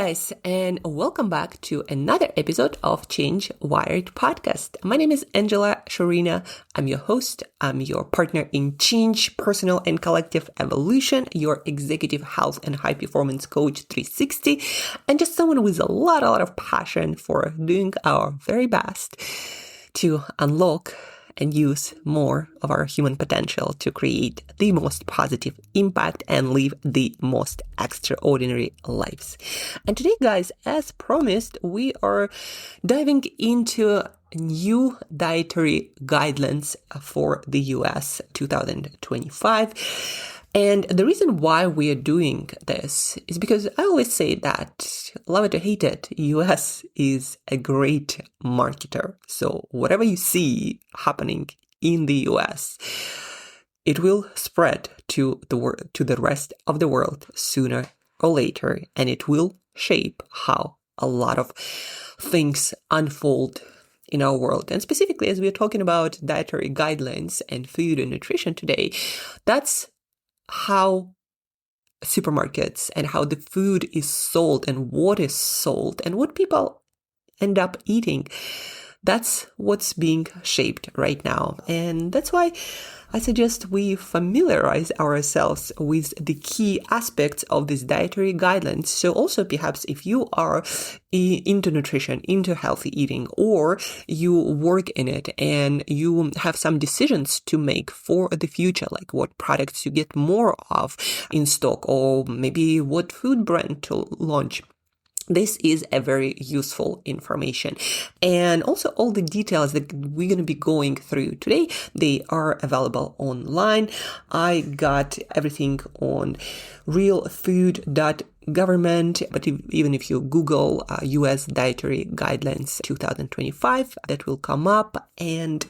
guys, and welcome back to another episode of Change Wired podcast. My name is Angela Shorina. I'm your host. I'm your partner in change, personal and collective evolution, your executive health and high performance coach 360, and just someone with a lot of passion for doing our very best to unlock and use more of our human potential to create the most positive impact and live the most extraordinary lives. And today, guys, as promised, we are diving into new dietary guidelines for the US 2025. And the reason why we are doing this is because I always say that, love it or hate it, US is a great marketer. So whatever you see happening in the US, it will spread to the rest of the world sooner or later, and it will shape how a lot of things unfold in our world. And specifically, as we're talking about dietary guidelines and food and nutrition today, that's how supermarkets and how the food is sold and what is sold and what people end up eating. That's what's being shaped right now. And that's why I suggest we familiarize ourselves with the key aspects of these dietary guidelines. So also perhaps if you are into nutrition, into healthy eating, or you work in it and you have some decisions to make for the future, like what products you get more of in stock, or maybe what food brand to launch. This is a very useful information. And also all the details that we're going to be going through today, they are available online. I got everything on realfood.government, but even if you Google US Dietary Guidelines 2025, that will come up. And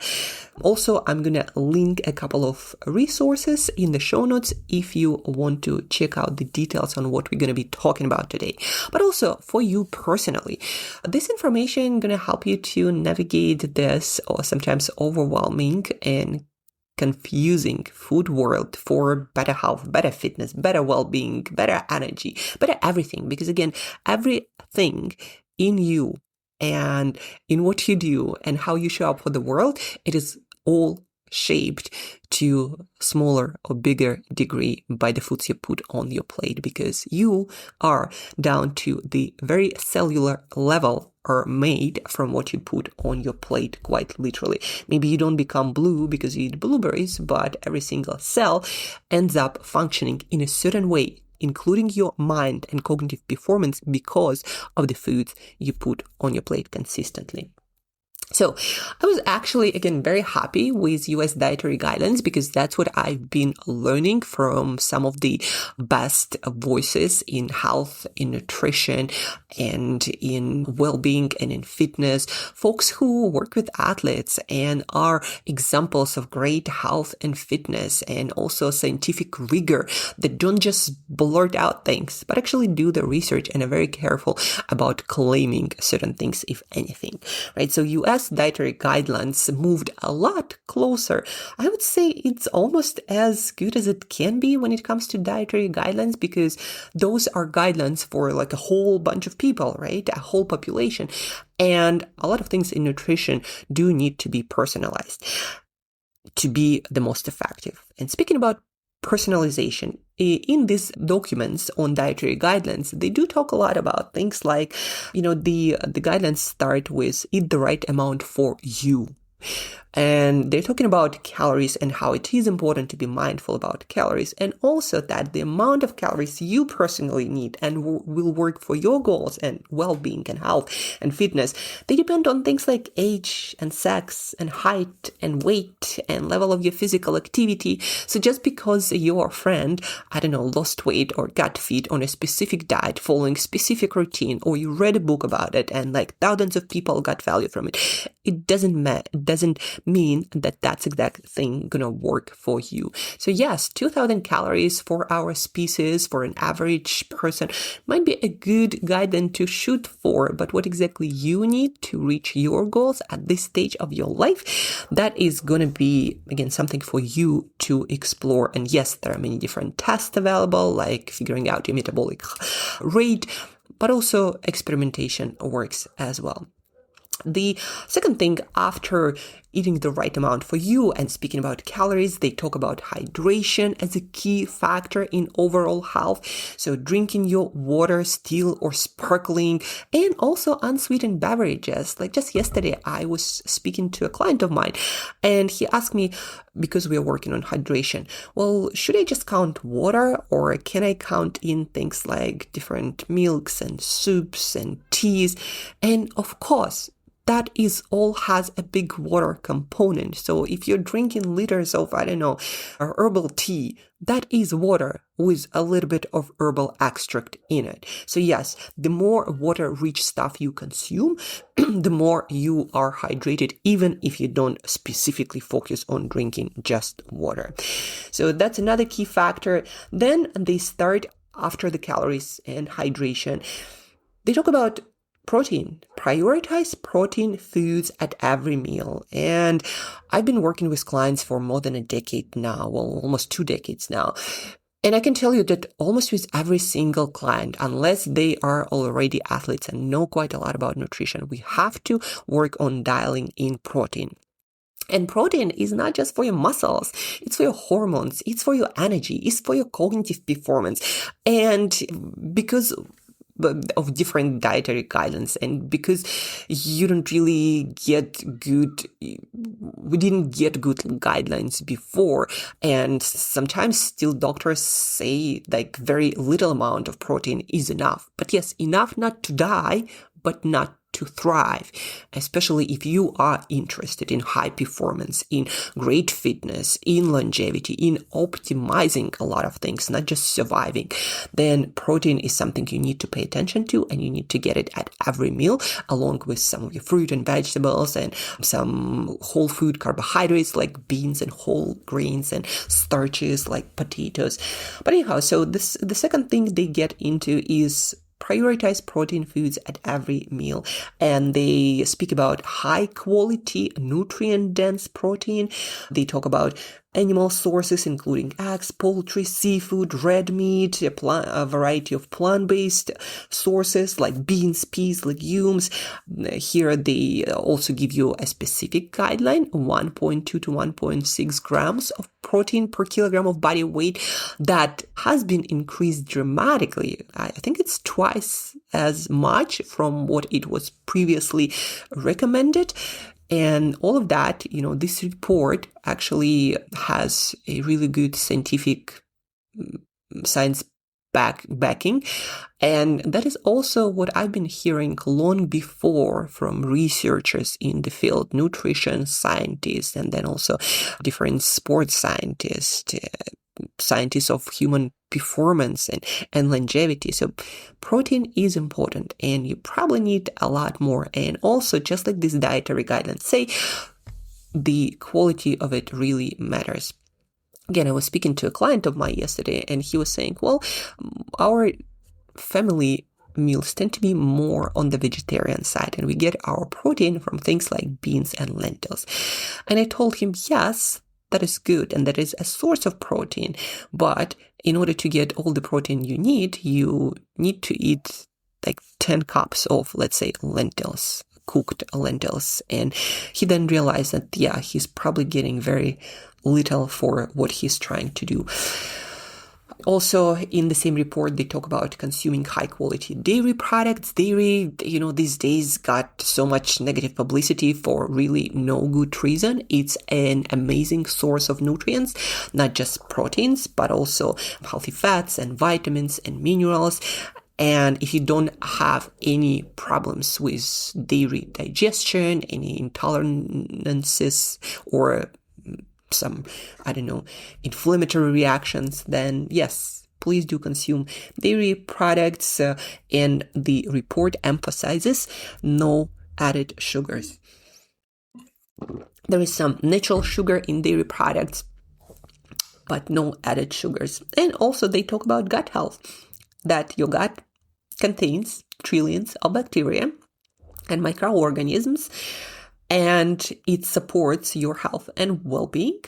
also I'm going to link a couple of resources in the show notes if you want to check out the details on what we're going to be talking about today. But also for you personally, this information is going to help you to navigate this or sometimes overwhelming and confusing food world for better health, better fitness, better well-being, better energy, better everything. Because again, everything in you and in what you do and how you show up for the world, it is all shaped to smaller or bigger degree by the foods you put on your plate, because you are down to the very cellular level are made from what you put on your plate, quite literally. Maybe you don't become blue because you eat blueberries, but every single cell ends up functioning in a certain way, including your mind and cognitive performance, because of the foods you put on your plate consistently. So I was actually, again, very happy with US dietary guidelines because that's what I've been learning from some of the best voices in health, in nutrition, and in well-being and in fitness. Folks who work with athletes and are examples of great health and fitness, and also scientific rigor that don't just blurt out things, but actually do the research and are very careful about claiming certain things, if anything, right? So US dietary guidelines moved a lot closer. I would say it's almost as good as it can be when it comes to dietary guidelines, because those are guidelines for like a whole bunch of people, right? A whole population. And a lot of things in nutrition do need to be personalized to be the most effective. And speaking about personalization, in these documents on dietary guidelines, they do talk a lot about things like, the guidelines start with eat the right amount for you. And they're talking about calories and how it is important to be mindful about calories, and also that the amount of calories you personally need and will work for your goals and well-being and health and fitness, they depend on things like age and sex and height and weight and level of your physical activity. So just because your friend, lost weight or got fit on a specific diet following specific routine, or you read a book about it and like thousands of people got value from it, it doesn't mean that that's exact thing gonna work for you. So yes, 2000 calories for our species, for an average person, might be a good guideline to shoot for, but what exactly you need to reach your goals at this stage of your life, that is gonna be, again, something for you to explore. And yes, there are many different tests available, like figuring out your metabolic rate, but also experimentation works as well. The second thing, after eating the right amount for you and speaking about calories, they talk about hydration as a key factor in overall health. So drinking your water, still or sparkling, and also unsweetened beverages. Like just yesterday, I was speaking to a client of mine and he asked me, because we are working on hydration, well, should I just count water or can I count in things like different milks and soups and teas? And of course, that is all has a big water component. So if you're drinking liters of, herbal tea, that is water with a little bit of herbal extract in it. So yes, the more water-rich stuff you consume, the more you are hydrated, even if you don't specifically focus on drinking just water. So that's another key factor. Then they start after the calories and hydration. They talk about protein. Prioritize protein foods at every meal. And I've been working with clients for more than a decade now, well, almost 2 decades now. And I can tell you that almost with every single client, unless they are already athletes and know quite a lot about nutrition, we have to work on dialing in protein. And protein is not just for your muscles, it's for your hormones, it's for your energy, it's for your cognitive performance. And because of different dietary guidelines, and because we didn't get good guidelines before, and sometimes still doctors say like very little amount of protein is enough. But yes, enough not to die, but not to thrive, especially if you are interested in high performance, in great fitness, in longevity, in optimizing a lot of things, not just surviving. Then protein is something you need to pay attention to, and you need to get it at every meal, along with some of your fruit and vegetables and some whole food carbohydrates like beans and whole grains and starches like potatoes. But anyhow, so the second thing they get into is prioritize protein foods at every meal. And they speak about high quality, nutrient dense protein. They talk about animal sources, including eggs, poultry, seafood, red meat, a variety of plant-based sources like beans, peas, legumes. Here they also give you a specific guideline, 1.2 to 1.6 grams of protein per kilogram of body weight. That has been increased dramatically. I think it's twice as much from what it was previously recommended. And all of that, this report actually has a really good scientific science backing. And that is also what I've been hearing long before from researchers in the field, nutrition scientists, and then also different sports scientists, scientists of human performance and longevity. So protein is important, and you probably need a lot more. And also, just like these dietary guidelines say, the quality of it really matters. Again, I was speaking to a client of mine yesterday, and he was saying, well, our family meals tend to be more on the vegetarian side, and we get our protein from things like beans and lentils. And I told him, yes, that is good, and that is a source of protein. But in order to get all the protein you need to eat like 10 cups of, let's say, lentils, cooked lentils. And he then realized that, yeah, he's probably getting very little for what he's trying to do. Also, in the same report, they talk about consuming high-quality dairy products. Dairy, these days got so much negative publicity for really no good reason. It's an amazing source of nutrients, not just proteins, but also healthy fats and vitamins and minerals. And if you don't have any problems with dairy digestion, any intolerances, or some, inflammatory reactions, then yes, please do consume dairy products. And the report emphasizes no added sugars. There is some natural sugar in dairy products, but no added sugars. And also they talk about gut health, that your gut contains trillions of bacteria and microorganisms, and it supports your health and well-being.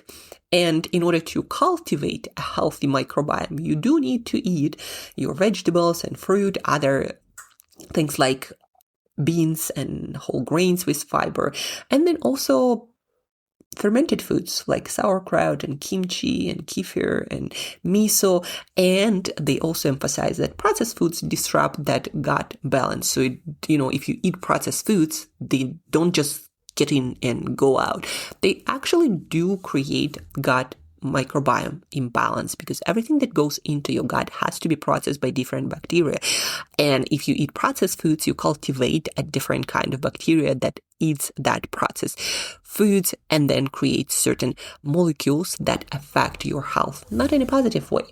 And in order to cultivate a healthy microbiome, you do need to eat your vegetables and fruit, other things like beans and whole grains with fiber, and then also fermented foods like sauerkraut and kimchi and kefir and miso. And they also emphasize that processed foods disrupt that gut balance. So, if you eat processed foods, they don't just get in and go out. They actually do create gut microbiome imbalance, because everything that goes into your gut has to be processed by different bacteria. And if you eat processed foods, you cultivate a different kind of bacteria that eats that processed foods and then creates certain molecules that affect your health, not in a positive way.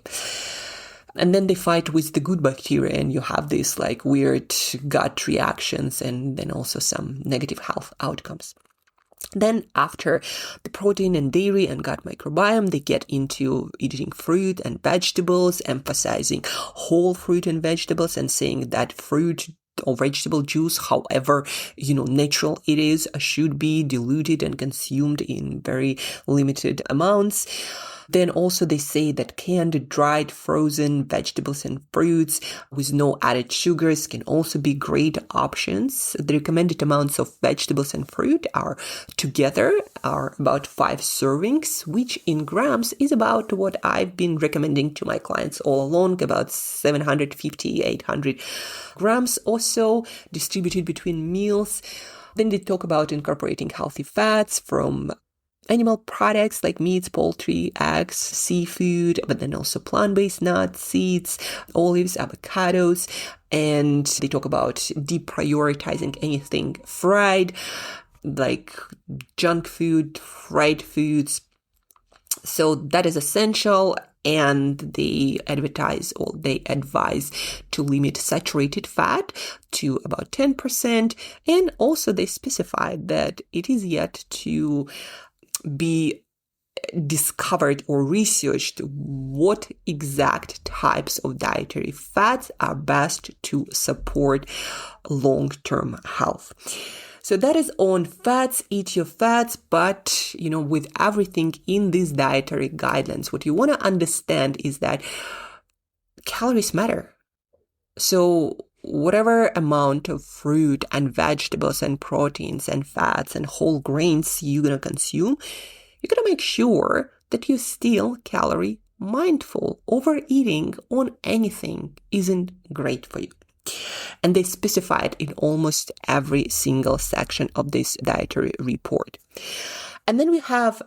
And then they fight with the good bacteria, and you have these like weird gut reactions and then also some negative health outcomes. Then after the protein and dairy and gut microbiome, they get into eating fruit and vegetables, emphasizing whole fruit and vegetables and saying that fruit or vegetable juice, however, natural it is, should be diluted and consumed in very limited amounts. Then also they say that canned, dried, frozen vegetables and fruits with no added sugars can also be great options. The recommended amounts of vegetables and fruit are about 5 servings, which in grams is about what I've been recommending to my clients all along, about 750, 800 grams or so, distributed between meals. Then they talk about incorporating healthy fats from animal products like meats, poultry, eggs, seafood, but then also plant-based nuts, seeds, olives, avocados. And they talk about deprioritizing anything fried, like junk food, fried foods. So that is essential. And they advise to limit saturated fat to about 10%. And also they specify that it is yet to be discovered or researched what exact types of dietary fats are best to support long-term health. So that is on fats. Eat your fats, but with everything in these dietary guidelines, what you want to understand is that calories matter. So whatever amount of fruit and vegetables and proteins and fats and whole grains you're going to consume, you're going to make sure that you're still calorie mindful. Overeating on anything isn't great for you. And they specify it in almost every single section of this dietary report. And then we have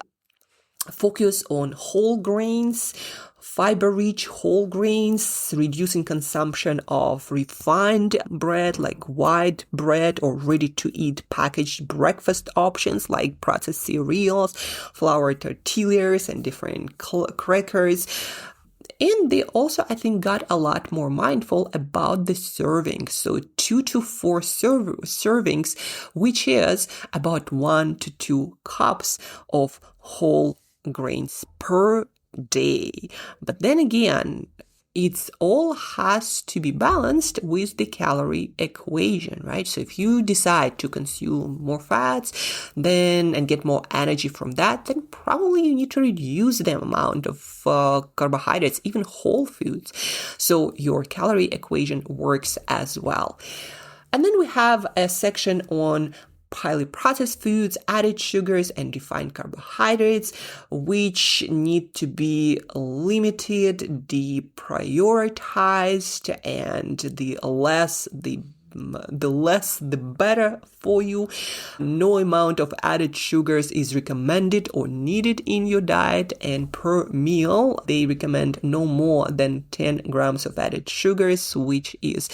focus on whole grains, fiber-rich whole grains, reducing consumption of refined bread like white bread or ready-to-eat packaged breakfast options like processed cereals, flour tortillas, and different crackers. And they also, I think, got a lot more mindful about the servings. So 2 to 4 servings, which is about 1 to 2 cups of whole grains per day. But then again, it all has to be balanced with the calorie equation, right? So if you decide to consume more fats and get more energy from that, then probably you need to reduce the amount of carbohydrates, even whole foods. So your calorie equation works as well. And then we have a section on highly processed foods, added sugars, and refined carbohydrates, which need to be limited, deprioritized, and the less the better for you. No amount of added sugars is recommended or needed in your diet, and per meal they recommend no more than 10 grams of added sugars, which is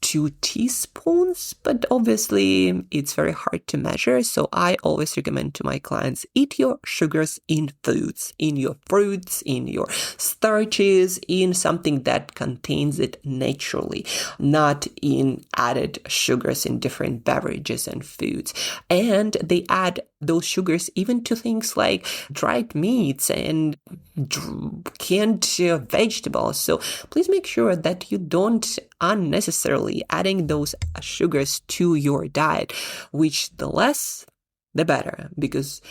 2 teaspoons, but obviously it's very hard to measure. So I always recommend to my clients, eat your sugars in foods, in your fruits, in your starches, in something that contains it naturally, not in added sugars in different beverages and foods. And they add those sugars even to things like dried meats and canned vegetables. So please make sure that you don't unnecessarily adding those sugars to your diet, which the less, the better, because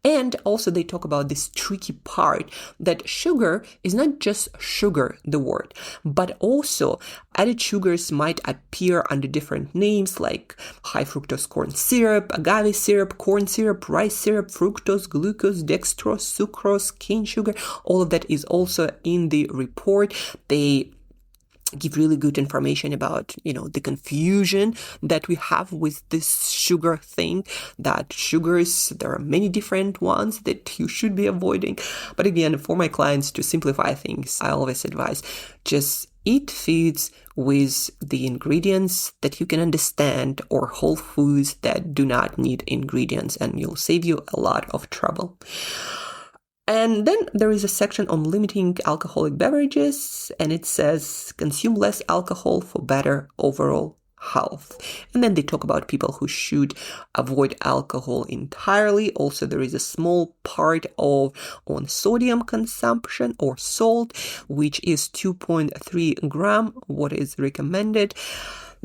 And also they talk about this tricky part that sugar is not just sugar, the word, but also added sugars might appear under different names like high fructose corn syrup, agave syrup, corn syrup, rice syrup, fructose, glucose, dextrose, sucrose, cane sugar. All of that is also in the report. They give really good information about, the confusion that we have with this sugar thing, that sugars, there are many different ones that you should be avoiding. But again, for my clients, to simplify things, I always advise just eat foods with the ingredients that you can understand, or whole foods that do not need ingredients, and you'll save you a lot of trouble. And then there is a section on limiting alcoholic beverages, and it says consume less alcohol for better overall health. And then they talk about people who should avoid alcohol entirely. Also, there is a small part on sodium consumption or salt, which is 2.3 gram, what is recommended.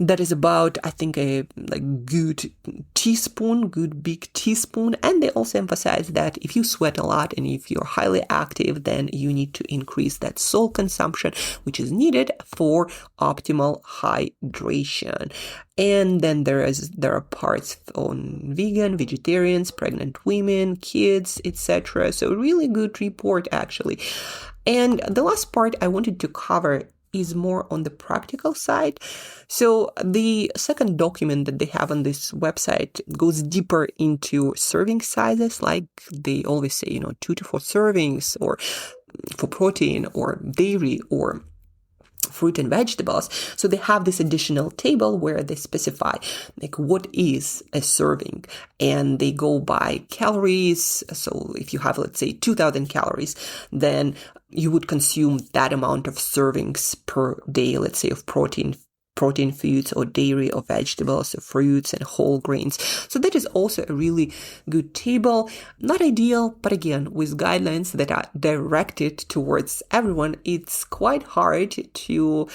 That is about, I think, a good big teaspoon. And they also emphasize that if you sweat a lot and if you're highly active, then you need to increase that salt consumption, which is needed for optimal hydration. And then there are parts on vegetarians, pregnant women, kids, etc. So really good report, actually. And the last part I wanted to cover is more on the practical side. So the second document that they have on this website goes deeper into serving sizes, like they always say, 2 to 4 servings, or for protein or dairy or fruit and vegetables. So they have this additional table where they specify what is a serving, and they go by calories. So if you have, let's say, 2,000 calories, then you would consume that amount of servings per day, let's say, of protein foods or dairy or vegetables or fruits and whole grains. So that is also a really good table. Not ideal, but again, with guidelines that are directed towards everyone, it's quite hard to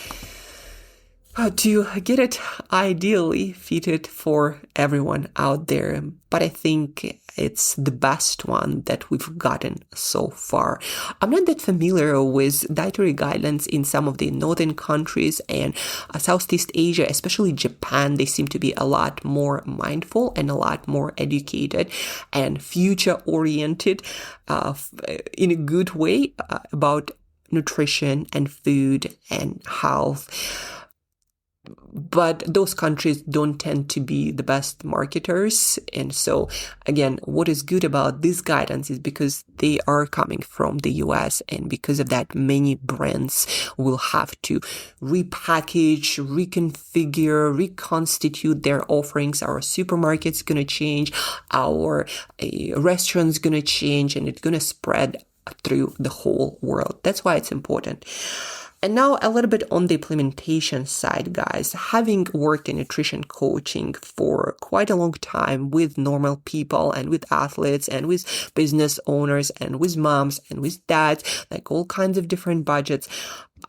get it ideally fitted for everyone out there. But I think it's the best one that we've gotten so far. I'm not that familiar with dietary guidelines in some of the northern countries and Southeast Asia, especially Japan. They seem to be a lot more mindful and a lot more educated and future-oriented in a good way about nutrition and food and health. But those countries don't tend to be the best marketers. And so, again, what is good about this guidance is because they are coming from the US, and because of that, many brands will have to repackage, reconfigure, reconstitute their offerings. Our supermarket's going to change, our restaurant's going to change, and it's going to spread through the whole world. That's why it's important. And now a little bit on the implementation side, guys. Having worked in nutrition coaching for quite a long time with normal people and with athletes and with business owners and with moms and with dads, all kinds of different budgets,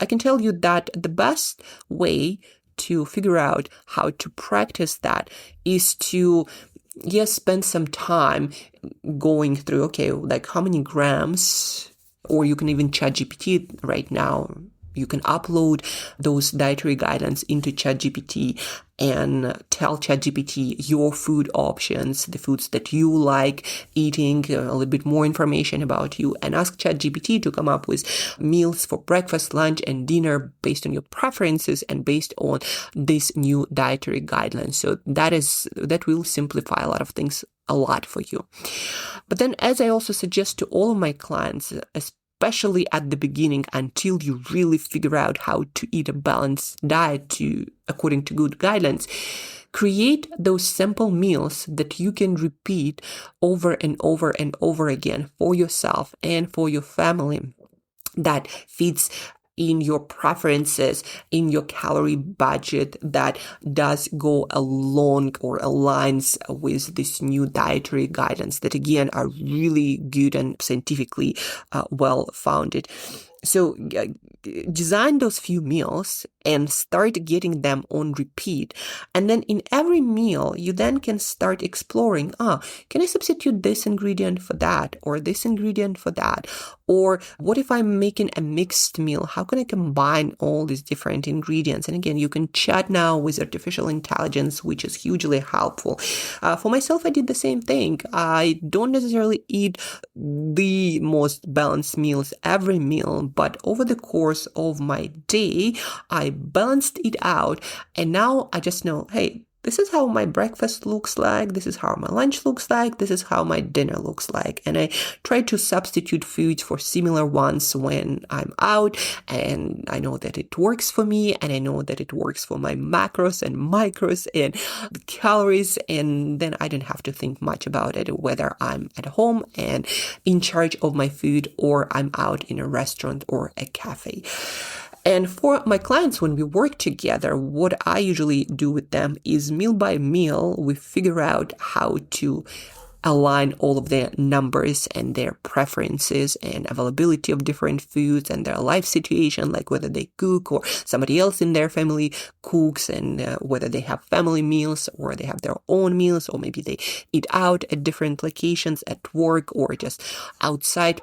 I can tell you that the best way to figure out how to practice that is to spend some time going through, how many grams, or you can even ChatGPT right now. You can upload those dietary guidelines into ChatGPT and tell ChatGPT your food options, the foods that you like eating, a little bit more information about you, and ask ChatGPT to come up with meals for breakfast, lunch, and dinner based on your preferences and based on this new dietary guidelines. So that will simplify a lot of things a lot for you. But then, as I also suggest to all of my clients, especially at the beginning, until you really figure out how to eat a balanced diet according to good guidelines, create those simple meals that you can repeat over and over and over again for yourself and for your family, that fits in your preferences, in your calorie budget, that does go along or aligns with this new dietary guidance that, again, are really good and scientifically well founded. So design those few meals and start getting them on repeat. And then in every meal, you then can start exploring, can I substitute this ingredient for that, or this ingredient for that? Or what if I'm making a mixed meal? How can I combine all these different ingredients? And again, you can chat now with artificial intelligence, which is hugely helpful. For myself, I did the same thing. I don't necessarily eat the most balanced meals every meal, but over the course of my day, I balanced it out. And now I just know, hey, this is how my breakfast looks like. This is how my lunch looks like. This is how my dinner looks like. And I try to substitute foods for similar ones when I'm out. And I know that it works for me. And I know that it works for my macros and micros and the calories. And then I don't have to think much about it, whether I'm at home and in charge of my food, or I'm out in a restaurant or a cafe. And for my clients, when we work together, what I usually do with them is meal by meal, we figure out how to align all of their numbers and their preferences and availability of different foods and their life situation, like whether they cook or somebody else in their family cooks, and whether they have family meals or they have their own meals, or maybe they eat out at different locations at work or just outside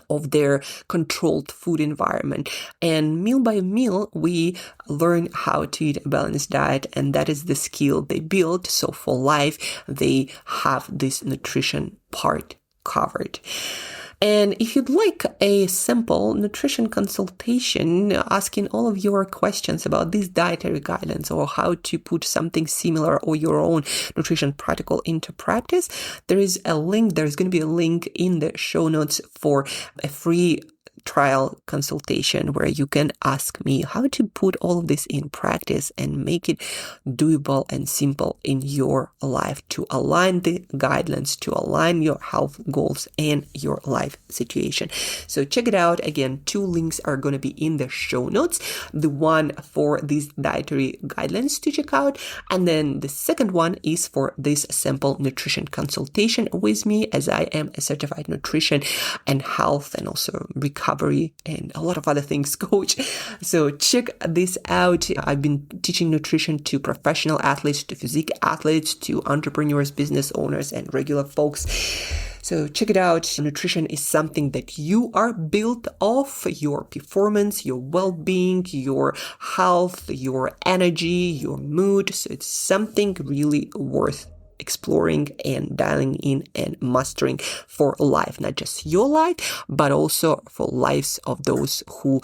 of their controlled food environment. And meal by meal, we learn how to eat a balanced diet, and that is the skill they build. So for life, they have this nutrition part covered. And if you'd like a simple nutrition consultation asking all of your questions about these dietary guidelines, or how to put something similar or your own nutrition protocol into practice, there's going to be a link in the show notes for a free trial consultation where you can ask me how to put all of this in practice and make it doable and simple in your life, to align the guidelines, to align your health goals and your life situation. So check it out. Again, 2 links are going to be in the show notes. The one for these dietary guidelines to check out, and then the second one is for this simple nutrition consultation with me, as I am a certified nutrition and health and also recovery and a lot of other things coach. So check this out. I've been teaching nutrition to professional athletes, to physique athletes, to entrepreneurs, business owners, and regular folks. So check it out. Nutrition is something that you are built off: your performance, your well-being, your health, your energy, your mood. So it's something really worth exploring and dialing in and mastering for life, not just your life, but also for lives of those who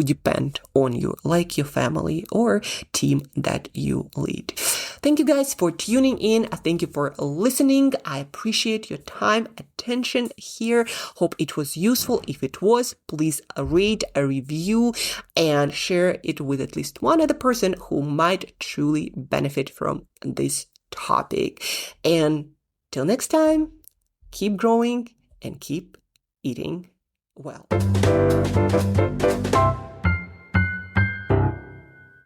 depend on you, like your family or team that you lead. Thank you guys for tuning in. Thank you for listening. I appreciate your time, attention here. Hope it was useful. If it was, please rate, a review, and share it with at least one other person who might truly benefit from this topic. And till next time, keep growing and keep eating well.